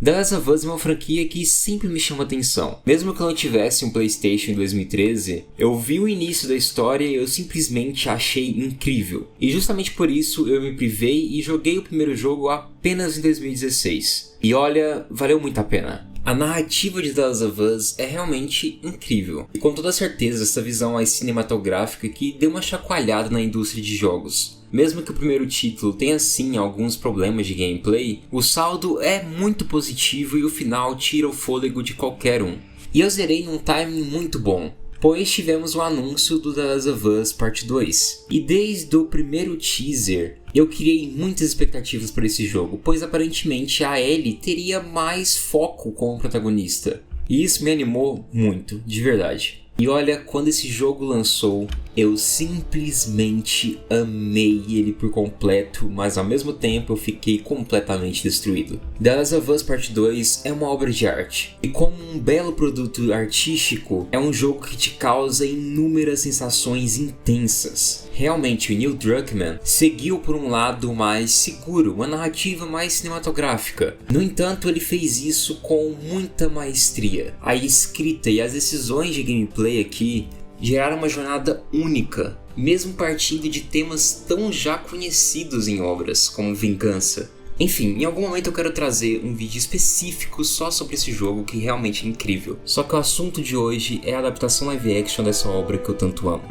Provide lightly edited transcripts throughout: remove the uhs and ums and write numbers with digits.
The Last of Us é uma franquia que sempre me chama atenção. Mesmo que eu não tivesse um PlayStation em 2013, eu vi o início da história e eu simplesmente achei incrível. E justamente por isso eu me privei e joguei o primeiro jogo apenas em 2016. E olha, valeu muito a pena. A narrativa de The Last of Us é realmente incrível. E com toda certeza essa visão mais cinematográfica que deu uma chacoalhada na indústria de jogos. Mesmo que o primeiro título tenha sim alguns problemas de gameplay, o saldo é muito positivo e o final tira o fôlego de qualquer um. E eu zerei num timing muito bom, pois tivemos o anúncio do The Last of Us Part 2. E desde o primeiro teaser, eu criei muitas expectativas para esse jogo, pois aparentemente a Ellie teria mais foco como protagonista. E isso me animou muito, de verdade. E olha, quando esse jogo lançou, eu simplesmente amei ele por completo, mas ao mesmo tempo eu fiquei completamente destruído. The Last of Us Part 2 é uma obra de arte, e como um belo produto artístico, é um jogo que te causa inúmeras sensações intensas. Realmente, o Neil Druckmann seguiu por um lado mais seguro, uma narrativa mais cinematográfica. No entanto, ele fez isso com muita maestria. A escrita e as decisões de gameplay aqui geraram uma jornada única, mesmo partindo de temas tão já conhecidos em obras como vingança. Enfim, em algum momento eu quero trazer um vídeo específico só sobre esse jogo que realmente é incrível. Só que o assunto de hoje é a adaptação live action dessa obra que eu tanto amo.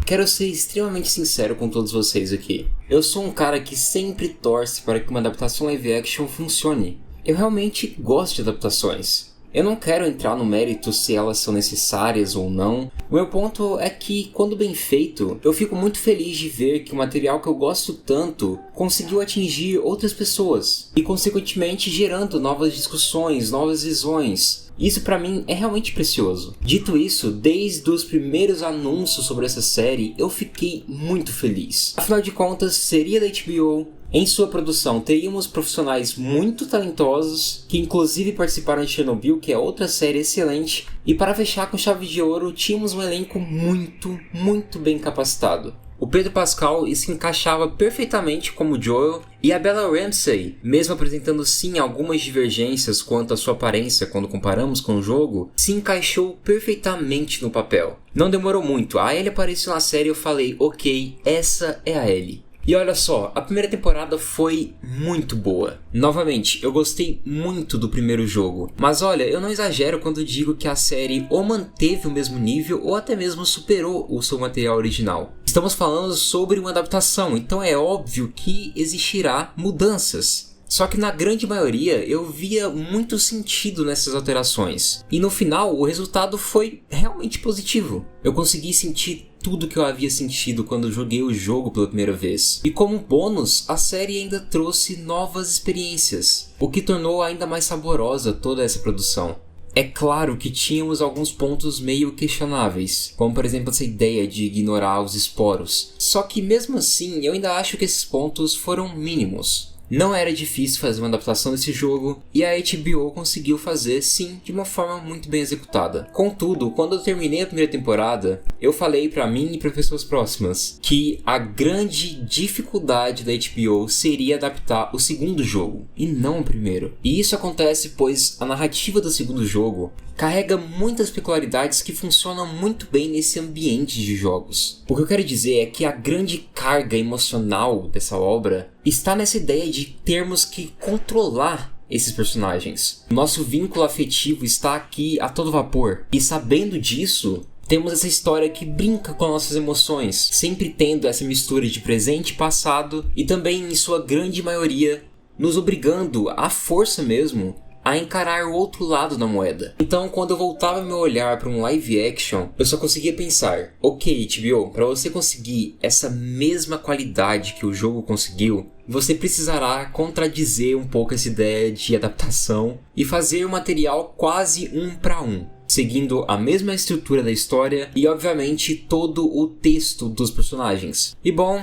Quero ser extremamente sincero com todos vocês aqui. Eu sou um cara que sempre torce para que uma adaptação live action funcione. Eu realmente gosto de adaptações. Eu não quero entrar no mérito se elas são necessárias ou não. O meu ponto é que, quando bem feito, eu fico muito feliz de ver que o material que eu gosto tanto conseguiu atingir outras pessoas e, consequentemente, gerando novas discussões, novas visões. Isso pra mim é realmente precioso. Dito isso, desde os primeiros anúncios sobre essa série, eu fiquei muito feliz. Afinal de contas, seria da HBO. Em sua produção, teríamos profissionais muito talentosos, que inclusive participaram de Chernobyl, que é outra série excelente. E para fechar com chave de ouro, tínhamos um elenco muito bem capacitado. O Pedro Pascal se encaixava perfeitamente como Joel, e a Bella Ramsey, mesmo apresentando sim algumas divergências quanto à sua aparência quando comparamos com o jogo, se encaixou perfeitamente no papel. Não demorou muito, a Ellie apareceu na série e eu falei, ok, essa é a Ellie. E olha só, a primeira temporada foi muito boa. Novamente, eu gostei muito do primeiro jogo. Mas olha, eu não exagero quando digo que a série ou manteve o mesmo nível ou até mesmo superou o seu material original. Estamos falando sobre uma adaptação, então é óbvio que existirá mudanças. Só que na grande maioria eu via muito sentido nessas alterações. E no final o resultado foi realmente positivo. Eu consegui sentir tudo que eu havia sentido quando joguei o jogo pela primeira vez. E como bônus, a série ainda trouxe novas experiências, o que tornou ainda mais saborosa toda essa produção. É claro que tínhamos alguns pontos meio questionáveis, como por exemplo essa ideia de ignorar os esporos. Só que mesmo assim, eu ainda acho que esses pontos foram mínimos. Não era difícil fazer uma adaptação desse jogo, e a HBO conseguiu fazer sim, de uma forma muito bem executada. Contudo, quando eu terminei a primeira temporada, eu falei pra mim e para pessoas próximas que a grande dificuldade da HBO seria adaptar o segundo jogo, e não o primeiro. E isso acontece pois a narrativa do segundo jogo carrega muitas peculiaridades que funcionam muito bem nesse ambiente de jogos. O que eu quero dizer é que a grande carga emocional dessa obra está nessa ideia de termos que controlar esses personagens. O nosso vínculo afetivo está aqui a todo vapor. E sabendo disso, temos essa história que brinca com nossas emoções, sempre tendo essa mistura de presente e passado, e também, em sua grande maioria, nos obrigando, à força mesmo, a encarar o outro lado da moeda. Então, quando eu voltava meu olhar para um live action, eu só conseguia pensar, ok, HBO, para você conseguir essa mesma qualidade que o jogo conseguiu, você precisará contradizer um pouco essa ideia de adaptação e fazer o material quase um para um, seguindo a mesma estrutura da história e, obviamente, todo o texto dos personagens. E bom,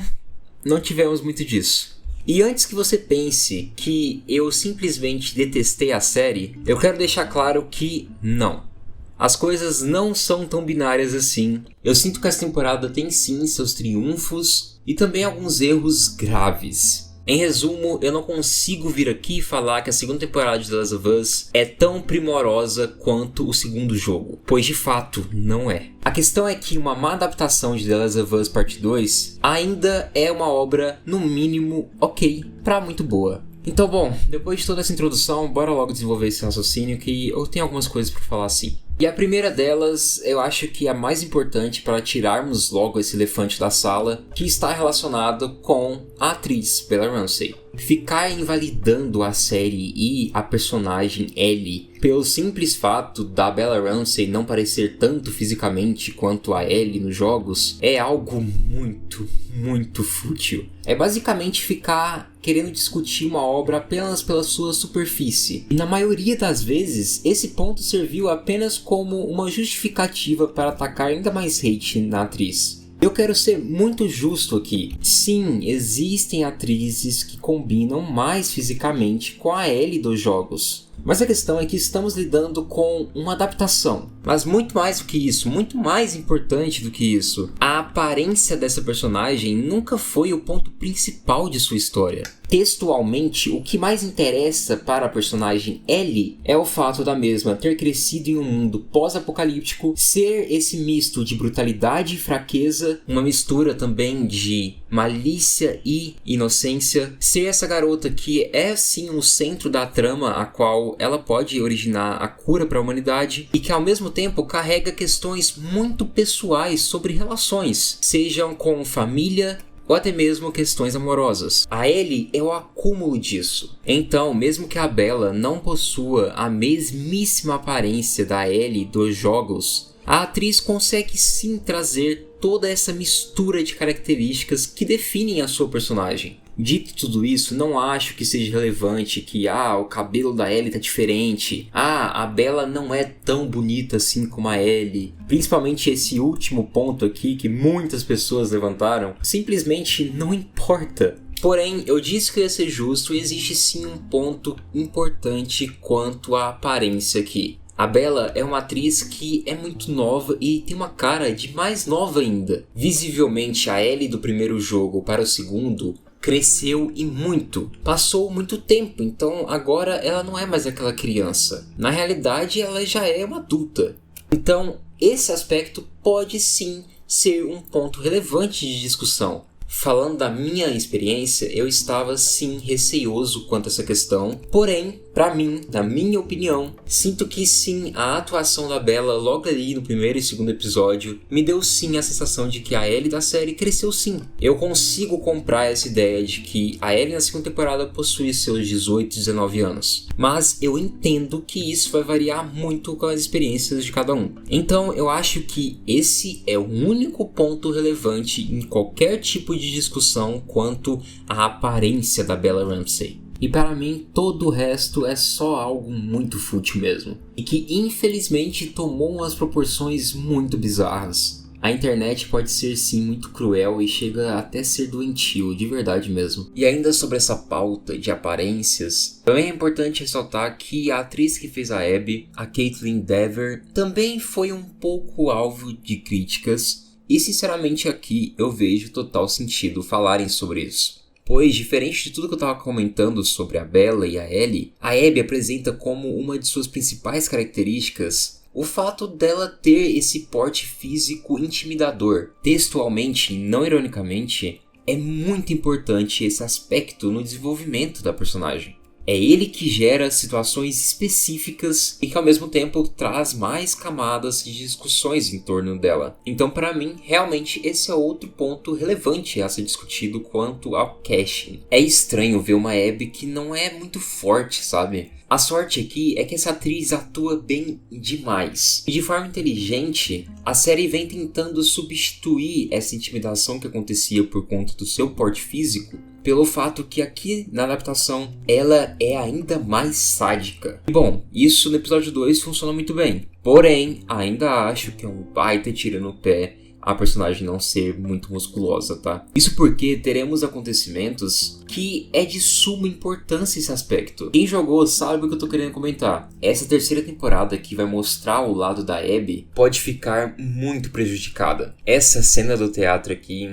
não tivemos muito disso. E antes que você pense que eu simplesmente detestei a série, eu quero deixar claro que não. As coisas não são tão binárias assim. Eu sinto que essa temporada tem sim seus triunfos e também alguns erros graves. Em resumo, eu não consigo vir aqui e falar que a segunda temporada de The Last of Us é tão primorosa quanto o segundo jogo, pois de fato não é. A questão é que uma má adaptação de The Last of Us Part 2 ainda é uma obra, no mínimo, ok, pra muito boa. Então, bom, depois de toda essa introdução, bora logo desenvolver esse raciocínio que eu tenho algumas coisas pra falar sim. E a primeira delas, eu acho que é a mais importante para tirarmos logo esse elefante da sala, que está relacionado com a atriz Bella Ramsey. Ficar invalidando a série e a personagem Ellie pelo simples fato da Bella Ramsey não parecer tanto fisicamente quanto a Ellie nos jogos é algo muito fútil. É basicamente ficar querendo discutir uma obra apenas pela sua superfície. E na maioria das vezes, esse ponto serviu apenas como uma justificativa para atacar ainda mais hate na atriz. Eu quero ser muito justo aqui. Sim, existem atrizes que combinam mais fisicamente com a Ellie dos jogos. Mas a questão é que estamos lidando com uma adaptação. Mas muito mais do que isso, muito mais importante do que isso, a aparência dessa personagem nunca foi o ponto principal de sua história. Textualmente, o que mais interessa para a personagem Ellie é o fato da mesma ter crescido em um mundo pós-apocalíptico, ser esse misto de brutalidade e fraqueza, uma mistura também de malícia e inocência, ser essa garota que é sim o centro da trama a qual ela pode originar a cura para a humanidade e que ao mesmo tempo carrega questões muito pessoais sobre relações, sejam com família ou até mesmo questões amorosas. A Ellie é o acúmulo disso. Então, mesmo que a Bella não possua a mesmíssima aparência da Ellie dos jogos, a atriz consegue sim trazer toda essa mistura de características que definem a sua personagem. Dito tudo isso, não acho que seja relevante que o cabelo da Ellie tá diferente, a Bella não é tão bonita assim como a Ellie. Principalmente esse último ponto aqui que muitas pessoas levantaram, simplesmente não importa. Porém, eu disse que ia ser justo e existe sim um ponto importante quanto à aparência aqui. A Bella é uma atriz que é muito nova e tem uma cara de mais nova ainda. Visivelmente a Ellie do primeiro jogo para o segundo cresceu e muito. Passou muito tempo, então agora ela não é mais aquela criança. Na realidade, ela já é uma adulta. Então, esse aspecto pode sim ser um ponto relevante de discussão. Falando da minha experiência, eu estava sim receoso quanto a essa questão. Porém, pra mim, na minha opinião, sinto que sim, a atuação da Bella logo ali no primeiro e segundo episódio me deu sim a sensação de que a Ellie da série cresceu sim. Eu consigo comprar essa ideia de que a Ellie na segunda temporada possui seus 18, 19 anos. Mas eu entendo que isso vai variar muito com as experiências de cada um. Então eu acho que esse é o único ponto relevante em qualquer tipo de discussão quanto à aparência da Bella Ramsey. E para mim, todo o resto é só algo muito fútil mesmo. E que infelizmente tomou umas proporções muito bizarras. A internet pode ser sim muito cruel e chega até ser doentio, de verdade mesmo. E ainda sobre essa pauta de aparências, também é importante ressaltar que a atriz que fez a Abby, a Kaitlyn Dever, também foi um pouco alvo de críticas. E sinceramente aqui eu vejo total sentido falarem sobre isso. Pois, diferente de tudo que eu estava comentando sobre a Bella e a Ellie, a Abby apresenta como uma de suas principais características o fato dela ter esse porte físico intimidador. Textualmente, não ironicamente, é muito importante esse aspecto no desenvolvimento da personagem. É ele que gera situações específicas e que ao mesmo tempo traz mais camadas de discussões em torno dela. Então, para mim, realmente esse é outro ponto relevante a ser discutido quanto ao casting. É estranho ver uma Abby que não é muito forte, sabe? A sorte aqui é que essa atriz atua bem demais. E de forma inteligente, a série vem tentando substituir essa intimidação que acontecia por conta do seu porte físico pelo fato que aqui na adaptação ela é ainda mais sádica. E bom, isso no episódio 2 funciona muito bem. Porém, ainda acho que é um baita tiro no pé a personagem não ser muito musculosa, tá? Isso porque teremos acontecimentos que é de suma importância esse aspecto. Quem jogou sabe o que eu tô querendo comentar. Essa terceira temporada que vai mostrar o lado da Abby pode ficar muito prejudicada. Essa cena do teatro aqui,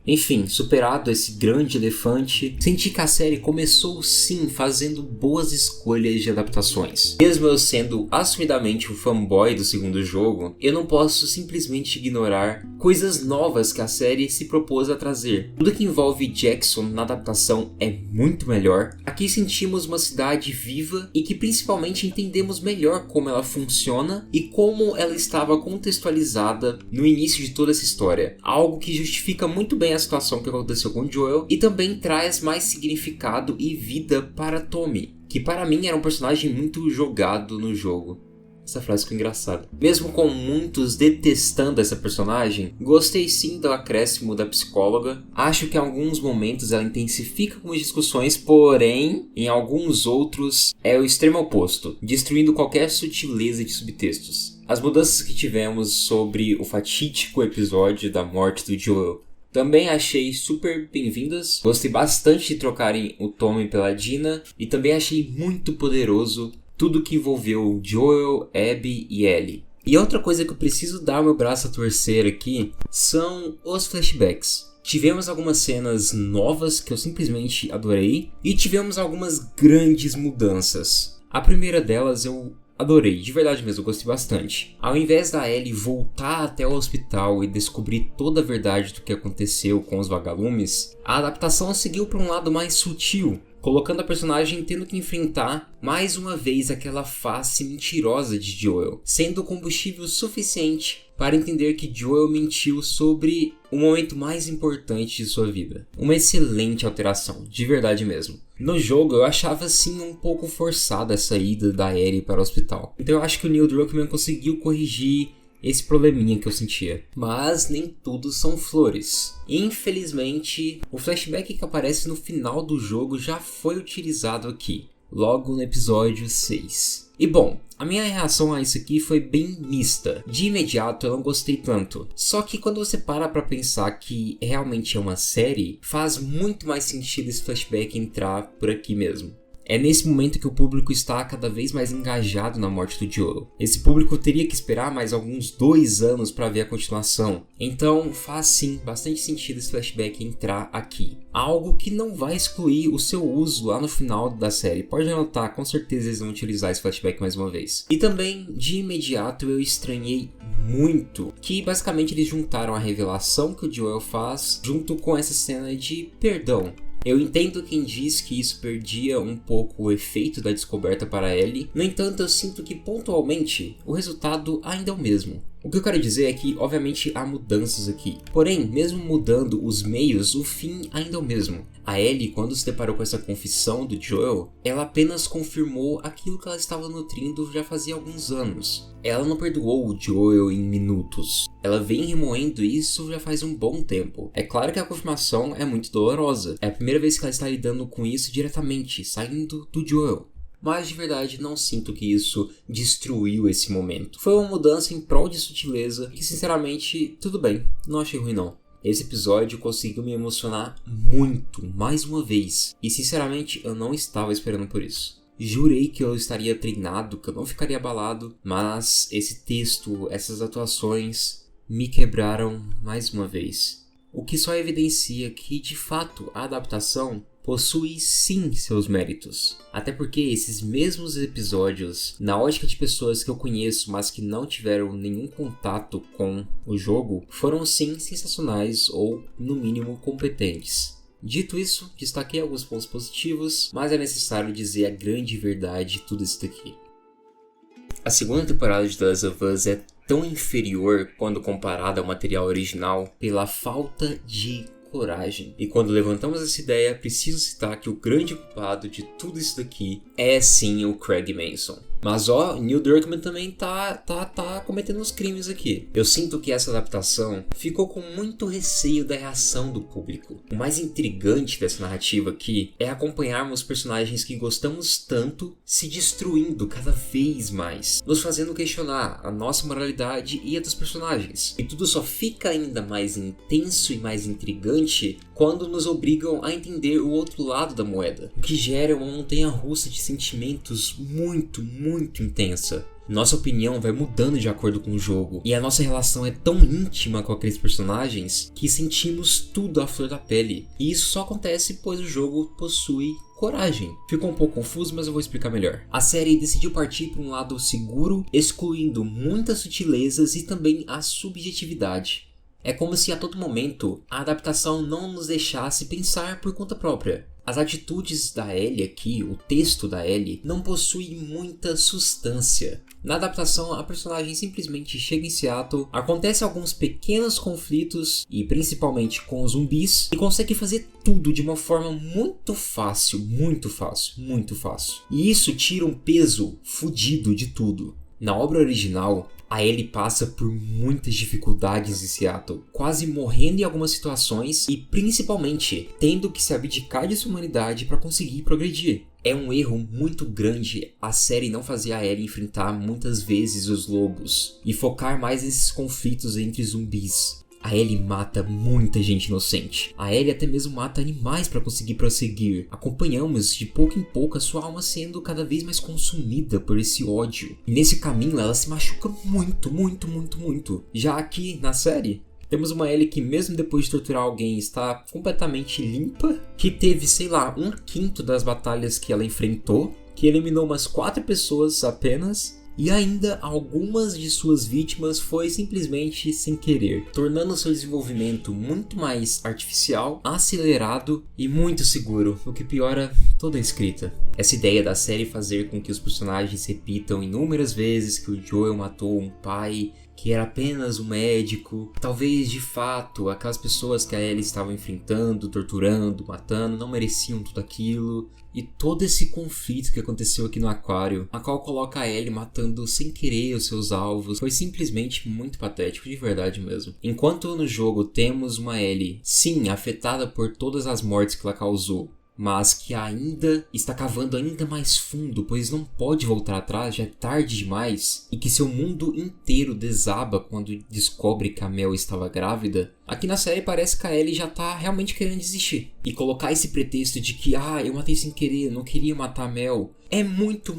Enfim, superado esse grande elefante, senti que a série começou sim fazendo boas escolhas de adaptações. Mesmo eu sendo assumidamente um fanboy do segundo jogo, eu não posso simplesmente ignorar coisas novas que a série se propôs a trazer. Tudo que envolve Jackson na adaptação é muito melhor. Aqui sentimos uma cidade viva e que principalmente entendemos melhor como ela funciona e como ela estava contextualizada no início de toda essa história. Algo que justifica muito bem a situação que aconteceu com Joel e também traz mais significado e vida para Tommy, que para mim era um personagem muito jogado no jogo. Essa frase ficou engraçada. Mesmo com muitos detestando essa personagem, gostei sim do acréscimo da psicóloga. Acho que em alguns momentos ela intensifica algumas discussões, porém, em alguns outros é o extremo oposto, destruindo qualquer sutileza de subtextos. As mudanças que tivemos sobre o fatídico episódio da morte do Joel também achei super bem-vindas. Gostei bastante de trocarem o Tommy pela Dina e também achei muito poderoso tudo que envolveu Joel, Abby e Ellie. E outra coisa que eu preciso dar meu braço a torcer aqui são os flashbacks. Tivemos algumas cenas novas que eu simplesmente adorei e tivemos algumas grandes mudanças. A primeira delas eu adorei, de verdade mesmo, eu gostei bastante. Ao invés da Ellie voltar até o hospital e descobrir toda a verdade do que aconteceu com os vagalumes, a adaptação seguiu para um lado mais sutil, colocando a personagem tendo que enfrentar mais uma vez aquela face mentirosa de Joel, sendo combustível suficiente para entender que Joel mentiu sobre o momento mais importante de sua vida. Uma excelente alteração, de verdade mesmo. No jogo eu achava sim um pouco forçada essa ida da Ellie para o hospital, então eu acho que o Neil Druckmann conseguiu corrigir esse probleminha que eu sentia. Mas nem tudo são flores. Infelizmente, o flashback que aparece no final do jogo já foi utilizado aqui, logo no episódio 6. E bom, a minha reação a isso aqui foi bem mista. De imediato eu não gostei tanto. Só que quando você para pra pensar que realmente é uma série, faz muito mais sentido esse flashback entrar por aqui mesmo. É nesse momento que o público está cada vez mais engajado na morte do Joel. Esse público teria que esperar mais alguns 2 anos para ver a continuação. Então faz sim bastante sentido esse flashback entrar aqui. Algo que não vai excluir o seu uso lá no final da série. Pode anotar, com certeza eles vão utilizar esse flashback mais uma vez. E também, de imediato, eu estranhei muito que basicamente eles juntaram a revelação que o Joel faz junto com essa cena de perdão. Eu entendo quem diz que isso perdia um pouco o efeito da descoberta para Ellie, no entanto eu sinto que pontualmente o resultado ainda é o mesmo. O que eu quero dizer é que obviamente há mudanças aqui, porém mesmo mudando os meios, o fim ainda é o mesmo. A Ellie, quando se deparou com essa confissão do Joel, ela apenas confirmou aquilo que ela estava nutrindo já fazia alguns anos. Ela não perdoou o Joel em minutos. Ela vem remoendo isso já faz um bom tempo. É claro que a confirmação é muito dolorosa. É a primeira vez que ela está lidando com isso diretamente, saindo do Joel. Mas de verdade não sinto que isso destruiu esse momento. Foi uma mudança em prol de sutileza que sinceramente tudo bem, não achei ruim não. Esse episódio conseguiu me emocionar muito, mais uma vez. E sinceramente eu não estava esperando por isso. Jurei que eu estaria treinado, que eu não ficaria abalado, mas esse texto, essas atuações me quebraram mais uma vez. O que só evidencia que, de fato, a adaptação possui sim seus méritos. Até porque esses mesmos episódios, na ótica de pessoas que eu conheço, mas que não tiveram nenhum contato com o jogo, foram sim sensacionais ou, no mínimo, competentes. Dito isso, destaquei alguns pontos positivos, mas é necessário dizer a grande verdade de tudo isso daqui. A segunda temporada de The Last of Us é tão inferior quando comparada ao material original pela falta de coragem. E quando levantamos essa ideia, preciso citar que o grande culpado de tudo isso daqui é sim o Craig Mason. Mas ó, Neil Druckmann também tá cometendo uns crimes aqui. Eu sinto que essa adaptação ficou com muito receio da reação do público. O mais intrigante dessa narrativa aqui é acompanharmos personagens que gostamos tanto se destruindo cada vez mais, nos fazendo questionar a nossa moralidade e a dos personagens. E tudo só fica ainda mais intenso e mais intrigante quando nos obrigam a entender o outro lado da moeda, o que gera uma montanha-russa de sentimentos muito intensa. Nossa opinião vai mudando de acordo com o jogo, e a nossa relação é tão íntima com aqueles personagens que sentimos tudo à flor da pele. E isso só acontece pois o jogo possui coragem. Ficou um pouco confuso, mas eu vou explicar melhor. A série decidiu partir para um lado seguro, excluindo muitas sutilezas e também a subjetividade. É como se a todo momento a adaptação não nos deixasse pensar por conta própria. As atitudes da Ellie aqui, o texto da Ellie, não possui muita substância. Na adaptação, a personagem simplesmente chega em Seattle, acontece alguns pequenos conflitos, e principalmente com os zumbis, e consegue fazer tudo de uma forma muito fácil. E isso tira um peso fudido de tudo. Na obra original, a Ellie passa por muitas dificuldades em Seattle, quase morrendo em algumas situações e principalmente tendo que se abdicar de sua humanidade para conseguir progredir. É um erro muito grande a série não fazer a Ellie enfrentar muitas vezes os lobos e focar mais nesses conflitos entre zumbis. A Ellie mata muita gente inocente. A Ellie até mesmo mata animais para conseguir prosseguir. Acompanhamos de pouco em pouco a sua alma sendo cada vez mais consumida por esse ódio. E nesse caminho ela se machuca muito. Já aqui na série, temos uma Ellie que mesmo depois de torturar alguém está completamente limpa. Que teve, sei lá, 1/5 das batalhas que ela enfrentou. Que eliminou umas 4 pessoas apenas. E ainda algumas de suas vítimas foi simplesmente sem querer, tornando seu desenvolvimento muito mais artificial, acelerado e muito seguro, o que piora toda a escrita. Essa ideia da série fazer com que os personagens repitam inúmeras vezes que o Joel matou um pai, que era apenas um médico, talvez de fato aquelas pessoas que a Ellie estava enfrentando, torturando, matando, não mereciam tudo aquilo. E todo esse conflito que aconteceu aqui no aquário, a qual coloca a Ellie matando sem querer os seus alvos, foi simplesmente muito patético, de verdade mesmo. Enquanto no jogo temos uma Ellie, sim, afetada por todas as mortes que ela causou, mas que ainda está cavando ainda mais fundo, pois não pode voltar atrás, já é tarde demais, e que seu mundo inteiro desaba quando descobre que a Mel estava grávida. Aqui na série parece que a Ellie já tá realmente querendo desistir. E colocar esse pretexto de que, eu matei sem querer, não queria matar a Mel, é muito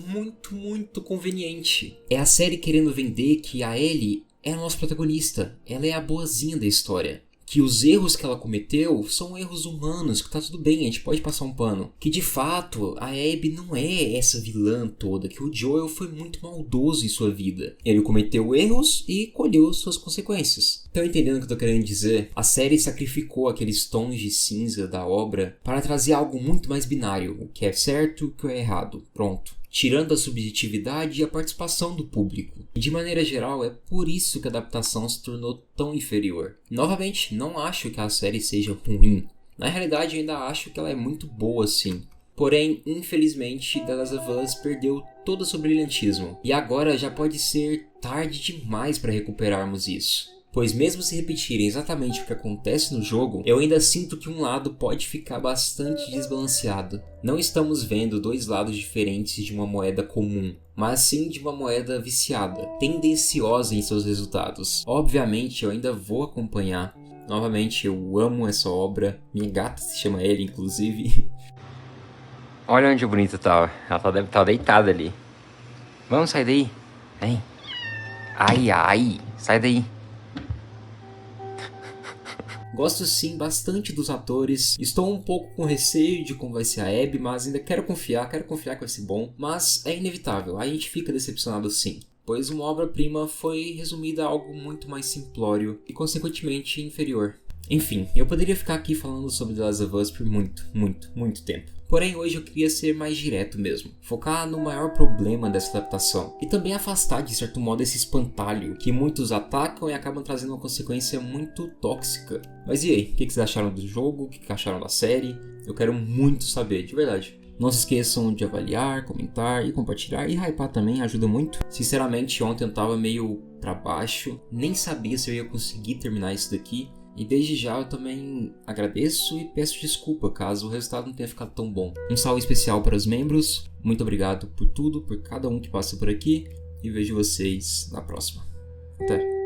conveniente. É a série querendo vender que a Ellie é a nossa protagonista, ela é a boazinha da história. Que os erros que ela cometeu são erros humanos, que tá tudo bem, a gente pode passar um pano. Que de fato, a Abby não é essa vilã toda, que o Joel foi muito maldoso em sua vida. Ele cometeu erros e colheu suas consequências. Estão entendendo o que eu tô querendo dizer? A série sacrificou aqueles tons de cinza da obra para trazer algo muito mais binário, o que é certo e o que é errado. Pronto. Tirando a subjetividade e a participação do público. E de maneira geral, é por isso que a adaptação se tornou tão inferior. Novamente, não acho que a série seja ruim. Na realidade, eu ainda acho que ela é muito boa sim. Porém, infelizmente, The Last of Us perdeu todo o seu brilhantismo. E agora já pode ser tarde demais para recuperarmos isso. Pois mesmo se repetirem exatamente o que acontece no jogo, eu ainda sinto que um lado pode ficar bastante desbalanceado. Não estamos vendo dois lados diferentes de uma moeda comum, mas sim de uma moeda viciada, tendenciosa em seus resultados. Obviamente eu ainda vou acompanhar. Novamente, eu amo essa obra. Minha gata se chama Ellie, inclusive. Olha onde o bonito tá. Ela deve estar deitada ali. Vamos sair daí. Vem. Ai, sai daí. Gosto sim bastante dos atores, estou um pouco com receio de como vai ser a Abby, mas ainda quero confiar que vai ser bom, mas é inevitável, a gente fica decepcionado sim, pois uma obra-prima foi resumida a algo muito mais simplório e consequentemente inferior. Enfim, eu poderia ficar aqui falando sobre The Last of Us por muito tempo. Porém, hoje eu queria ser mais direto mesmo, focar no maior problema dessa adaptação e também afastar de certo modo esse espantalho que muitos atacam e acabam trazendo uma consequência muito tóxica. Mas e aí, o que vocês acharam do jogo? O que acharam da série? Eu quero muito saber, de verdade. Não se esqueçam de avaliar, comentar e compartilhar, e hypar também ajuda muito. Sinceramente, ontem eu tava meio pra baixo, nem sabia se eu ia conseguir terminar isso daqui. E desde já eu também agradeço e peço desculpa caso o resultado não tenha ficado tão bom. Um salve especial para os membros, muito obrigado por tudo, por cada um que passa por aqui, e vejo vocês na próxima. Até!